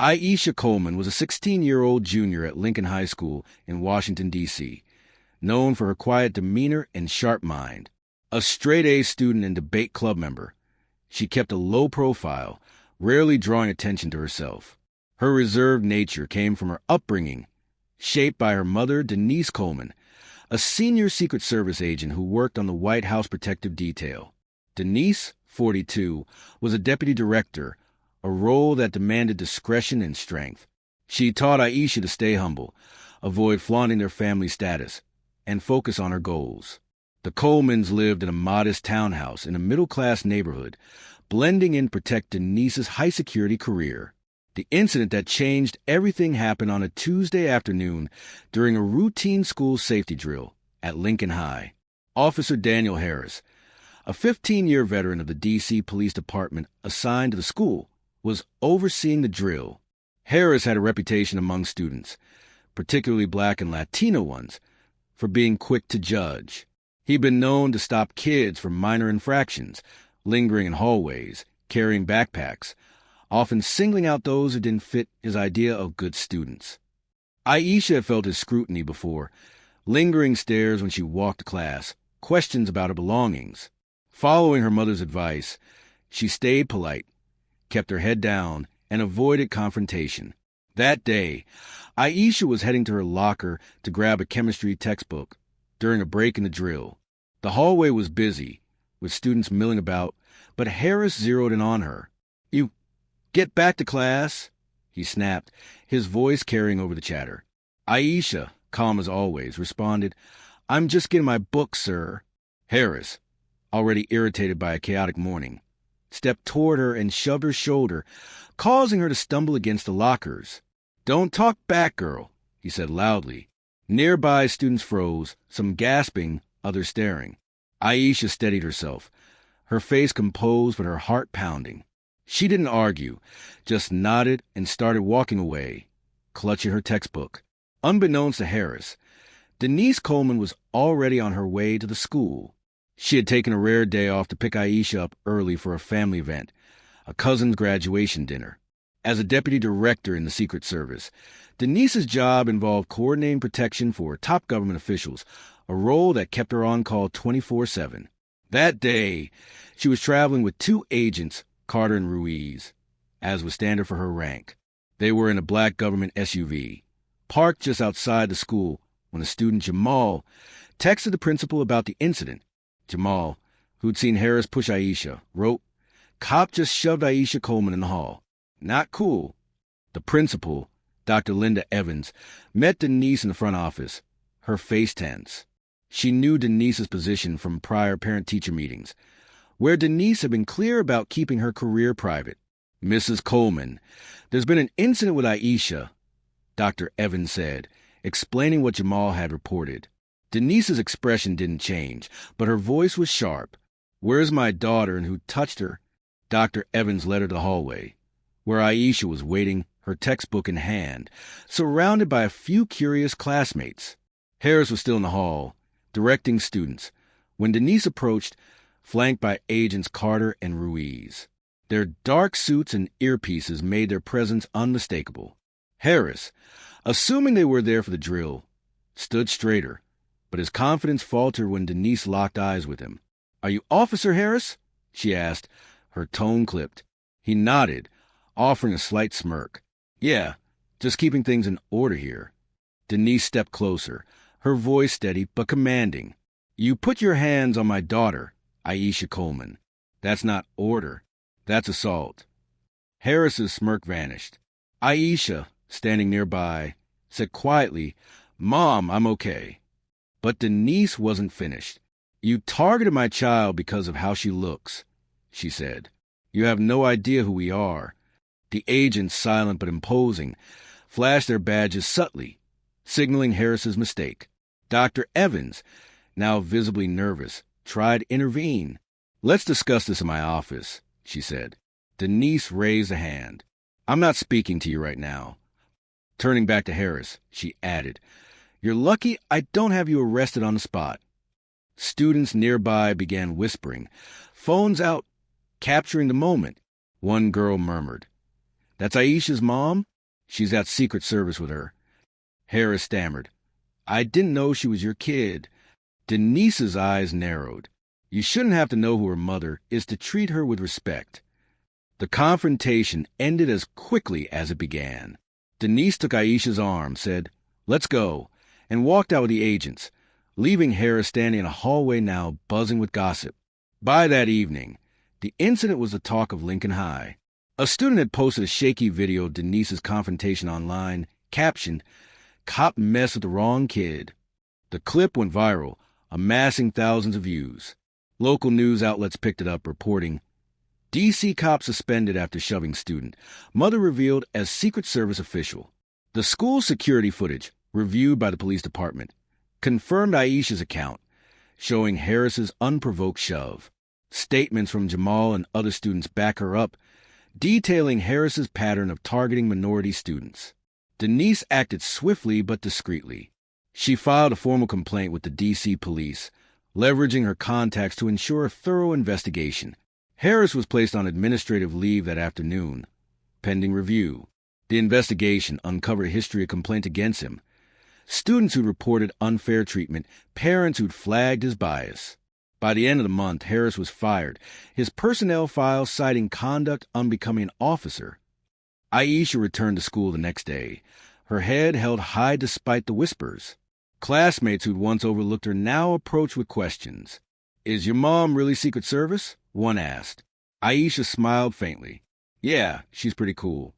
Aisha Coleman was a 16-year-old junior at Lincoln High School in Washington, D.C., known for her quiet demeanor and sharp mind. A straight-A student and debate club member, she kept a low profile, rarely drawing attention to herself. Her reserved nature came from her upbringing, shaped by her mother, Denise Coleman, a senior Secret Service agent who worked on the White House Protective Detail. Denise, 42, was a deputy director, a role that demanded discretion and strength. She taught Aisha to stay humble, avoid flaunting their family status, and focus on her goals. The Colemans lived in a modest townhouse in a middle-class neighborhood, blending in to protect Denise's high-security career. The incident that changed everything happened on a Tuesday afternoon during a routine school safety drill at Lincoln High. Officer Daniel Harris, a 15-year veteran of the D.C. Police Department assigned to the school, was overseeing the drill. Harris had a reputation among students, particularly Black and Latino ones, for being quick to judge. He'd been known to stop kids for minor infractions, lingering in hallways, carrying backpacks, often singling out those who didn't fit his idea of good students. Aisha had felt his scrutiny before, lingering stares when she walked to class, questions about her belongings. Following her mother's advice, she stayed polite, kept her head down, and avoided confrontation. That day, Aisha was heading to her locker to grab a chemistry textbook during a break in the drill. The hallway was busy, with students milling about, but Harris zeroed in on her. "You get back to class," he snapped, his voice carrying over the chatter. Aisha, calm as always, responded, "I'm just getting my book, sir." Harris, already irritated by a chaotic morning, stepped toward her and shoved her shoulder, causing her to stumble against the lockers. "Don't talk back, girl," he said loudly. Nearby, students froze, some gasping, others staring. Aisha steadied herself, her face composed but her heart pounding. She didn't argue, just nodded and started walking away, clutching her textbook. Unbeknownst to Harris, Denise Coleman was already on her way to the school. She had taken a rare day off to pick Aisha up early for a family event, a cousin's graduation dinner. As a deputy director in the Secret Service, Denise's job involved coordinating protection for top government officials, a role that kept her on call 24/7. That day, she was traveling with two agents, Carter and Ruiz, as was standard for her rank. They were in a black government SUV, parked just outside the school when a student, Jamal, texted the principal about the incident. Jamal, who'd seen Harris push Aisha, wrote, "Cop just shoved Aisha Coleman in the hall. Not cool." The principal, Dr. Linda Evans, met Denise in the front office, her face tense. She knew Denise's position from prior parent-teacher meetings, where Denise had been clear about keeping her career private. "Mrs. Coleman, there's been an incident with Aisha," Dr. Evans said, explaining what Jamal had reported. Denise's expression didn't change, but her voice was sharp. "Where's my daughter and who touched her?" Dr. Evans led her to the hallway, where Aisha was waiting, her textbook in hand, surrounded by a few curious classmates. Harris was still in the hall, directing students, when Denise approached, flanked by agents Carter and Ruiz. Their dark suits and earpieces made their presence unmistakable. Harris, assuming they were there for the drill, stood straighter, but his confidence faltered when Denise locked eyes with him. "Are you Officer Harris?" she asked, her tone clipped. He nodded, offering a slight smirk. "Yeah, just keeping things in order here." Denise stepped closer, her voice steady but commanding. "You put your hands on my daughter, Aisha Coleman. That's not order. That's assault." Harris's smirk vanished. Aisha, standing nearby, said quietly, "Mom, I'm okay." But Denise wasn't finished. "You targeted my child because of how she looks," she said. "You have no idea who we are." The agents, silent but imposing, flashed their badges subtly, signaling Harris's mistake. Dr. Evans, now visibly nervous, tried to intervene. "Let's discuss this in my office," she said. Denise raised a hand. "I'm not speaking to you right now." Turning back to Harris, she added, "You're lucky I don't have you arrested on the spot." Students nearby began whispering, phones out, capturing the moment. One girl murmured, "That's Aisha's mom?" She's got Secret Service with her. Harris stammered. I didn't know she was your kid. Denise's eyes narrowed. You shouldn't have to know who her mother is to treat her with respect. The confrontation ended as quickly as it began. Denise took Aisha's arm, said, "Let's go," and walked out with the agents, leaving Harris standing in a hallway now buzzing with gossip. By that evening, the incident was the talk of Lincoln High. A student had posted a shaky video of Denise's confrontation online, captioned, "Cop messed with the wrong kid." The clip went viral, amassing thousands of views. Local news outlets picked it up, reporting, D.C. cop suspended after shoving student. Mother revealed as Secret Service official. The school security footage, reviewed by the police department, confirmed Aisha's account, showing Harris's unprovoked shove. Statements from Jamal and other students back her up, detailing Harris's pattern of targeting minority students. Denise acted swiftly but discreetly. She filed a formal complaint with the D.C. police, leveraging her contacts to ensure a thorough investigation. Harris was placed on administrative leave that afternoon, pending review. The investigation uncovered a history of complaint against him, students who'd reported unfair treatment, parents who'd flagged his bias. By the end of the month, Harris was fired, his personnel file citing conduct unbecoming an officer. Aisha returned to school the next day, her head held high despite the whispers. Classmates who'd once overlooked her now approached with questions. "Is your mom really Secret Service?" one asked. Aisha smiled faintly. "Yeah, she's pretty cool."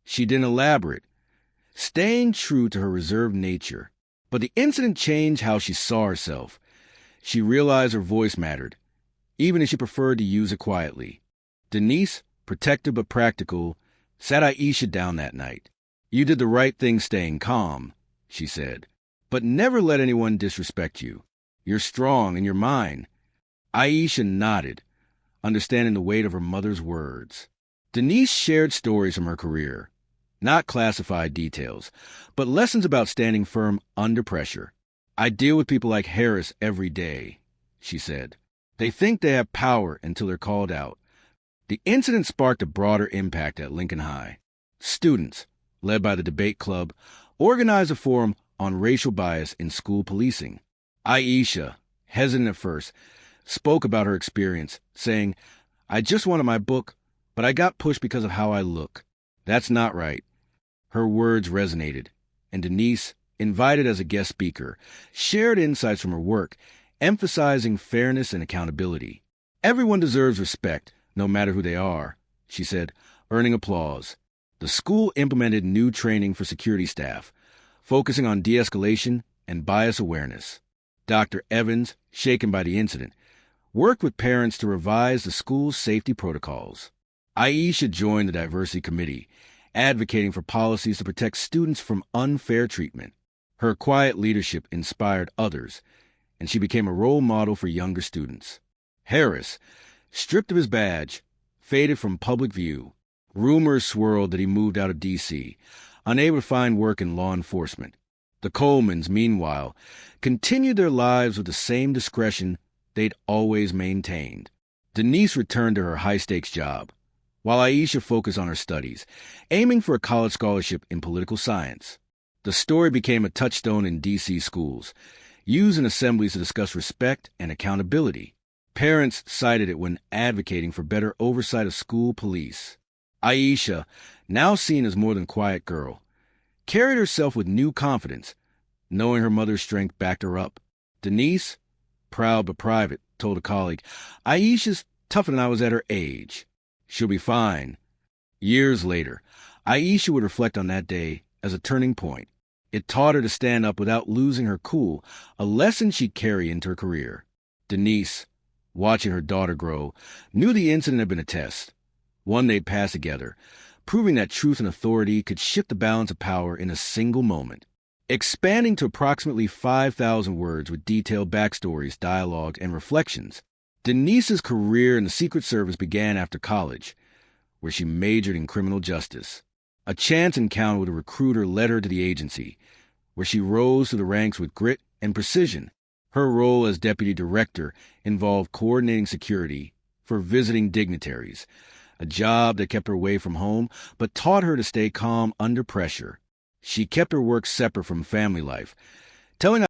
She didn't elaborate, staying true to her reserved nature. But the incident changed how she saw herself. She realized her voice mattered, even if she preferred to use it quietly. Denise, protective but practical, sat Aisha down that night. "You did the right thing staying calm," she said, "but never let anyone disrespect you. You're strong and you're mine." Aisha nodded, understanding the weight of her mother's words. Denise shared stories from her career, not classified details, but lessons about standing firm under pressure. "I deal with people like Harris every day," she said. "They think they have power until they're called out." The incident sparked a broader impact at Lincoln High. Students, led by the debate club, organized a forum on racial bias in school policing. Aisha, hesitant at first, spoke about her experience, saying, "I just wanted my book, but I got pushed because of how I look. That's not right." Her words resonated, and Denise, invited as a guest speaker, shared insights from her work, emphasizing fairness and accountability. "Everyone deserves respect, no matter who they are," she said, earning applause. The school implemented new training for security staff, focusing on de-escalation and bias awareness. Dr. Evans, shaken by the incident, worked with parents to revise the school's safety protocols. Aisha joined the diversity committee, advocating for policies to protect students from unfair treatment. Her quiet leadership inspired others, and she became a role model for younger students. Harris, stripped of his badge, faded from public view. Rumors swirled that he moved out of D.C., unable to find work in law enforcement. The Colemans, meanwhile, continued their lives with the same discretion they'd always maintained. Denise returned to her high-stakes job, while Aisha focused on her studies, aiming for a college scholarship in political science. The story became a touchstone in D.C. schools, used in assemblies to discuss respect and accountability. Parents cited it when advocating for better oversight of school police. Aisha, now seen as more than quiet girl, carried herself with new confidence, knowing her mother's strength backed her up. Denise, proud but private, told a colleague, "Aisha's tougher than I was at her age. She'll be fine." Years later, Aisha would reflect on that day as a turning point. It taught her to stand up without losing her cool, a lesson she'd carry into her career. Denise, watching her daughter grow, knew the incident had been a test, one they'd pass together, proving that truth and authority could shift the balance of power in a single moment. Expanding to approximately 5,000 words with detailed backstories, dialogue, and reflections, Denise's career in the Secret Service began after college, where she majored in criminal justice. A chance encounter with a recruiter led her to the agency, where she rose through the ranks with grit and precision. Her role as deputy director involved coordinating security for visiting dignitaries, a job that kept her away from home, but taught her to stay calm under pressure. She kept her work separate from family life, telling